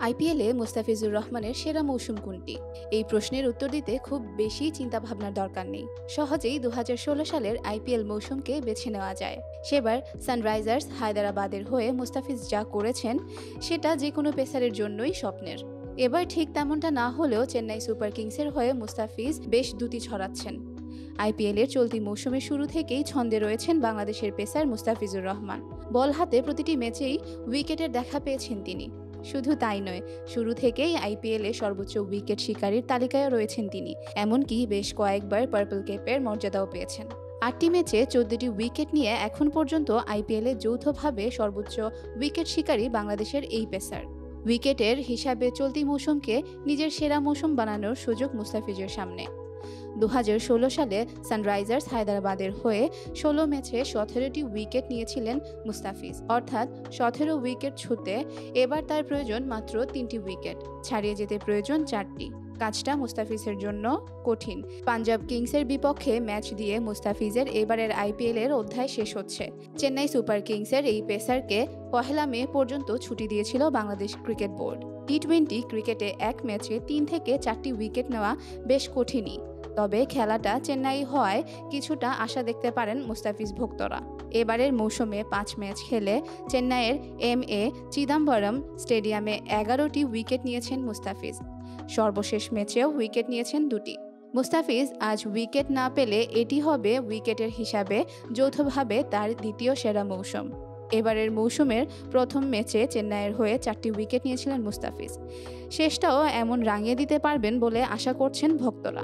আইপিএলে মুস্তাফিজুর রহমানের সেরা মৌসুম কোনটি? এই প্রশ্নের উত্তর দিতে খুব বেশি চিন্তাভাবনার দরকার নেই। সহজেই ২০১৬ সালের আইপিএল মৌসুমকে বেছে নেওয়া যায়। সেবার সানরাইজার্স হায়দরাবাদের হয়ে মুস্তাফিজ যা করেছেন সেটা যে কোনো পেসারের জন্যই স্বপ্নের। এবার ঠিক তেমনটা না হলেও চেন্নাই সুপার কিংসের হয়ে মুস্তাফিজ বেশ দ্যুতি ছড়াচ্ছেন। আইপিএলের চলতি মৌসুমের শুরু থেকেই ছন্দে রয়েছেন বাংলাদেশের পেসার মুস্তাফিজুর রহমান। বল হাতে প্রতিটি ম্যাচেই উইকেটের দেখা পেয়েছেন তিনি। শুধু তাই নয়, শুরু থেকেই আইপিএলে সর্বোচ্চ উইকেট শিকারীর তালিকায় রয়েছেন তিনি। এমনকি বেশ কয়েকবার পার্পল ক্যাপের মর্যাদাও পেয়েছেন। ৮টি ম্যাচে ১৪টি উইকেট নিয়ে এখন পর্যন্ত আইপিএলে যৌথভাবে সর্বোচ্চ উইকেট শিকারী বাংলাদেশের এই পেসার। উইকেটের হিসাবে চলতি মৌসুমকে নিজের সেরা মৌসুম বানানোর সুযোগ মুস্তাফিজের সামনে। ২০১৬ সালে সানরাইজার্স হায়দরাবাদের হয়ে ১৬ ম্যাচে ১৭টি উইকেট নিয়েছিলেন মুস্তাফিজ, অর্থাৎ ১৭ উইকেট ছুঁতে এবার তার প্রয়োজন মাত্র ৩টি উইকেট, ছাড়িয়ে যেতে প্রয়োজন ৪টি। কাজটা মুস্তাফিজের জন্য কঠিন। পাঞ্জাব কিংসের বিপক্ষে ম্যাচ দিয়ে মুস্তাফিজের এবারের আইপিএলের অধ্যায় শেষ হচ্ছে। চেন্নাই সুপার কিংসের এই পেসারকে ১ মে পর্যন্ত ছুটি দিয়েছিল বাংলাদেশ ক্রিকেট বোর্ড। টি-২০ ক্রিকেটে এক ম্যাচে ৩ থেকে ৪টি উইকেট নেওয়া বেশ কঠিনই। তবে খেলাটা চেন্নাই হওয়ায় কিছুটা আশা দেখতে পারেন মুস্তাফিজ ভক্তরা। এবারের মৌসুমে ৫ ম্যাচ খেলে চেন্নাইয়ের এম.এ. চিদাম্বরম স্টেডিয়ামে ১১টি উইকেট নিয়েছেন মুস্তাফিজ। সর্বশেষ ম্যাচেও উইকেট নিয়েছেন ২টি। মুস্তাফিজ আজ উইকেট না পেলে এটি হবে উইকেটের হিসাবে যৌথভাবে তার দ্বিতীয় সেরা মৌসুম। এবারের মৌসুমের প্রথম ম্যাচে চেন্নাইয়ের হয়ে ৪টি উইকেট নিয়েছিলেন মুস্তাফিজ। শেষটাও এমন রাঙিয়ে দিতে পারবেন বলে আশা করছেন ভক্তরা।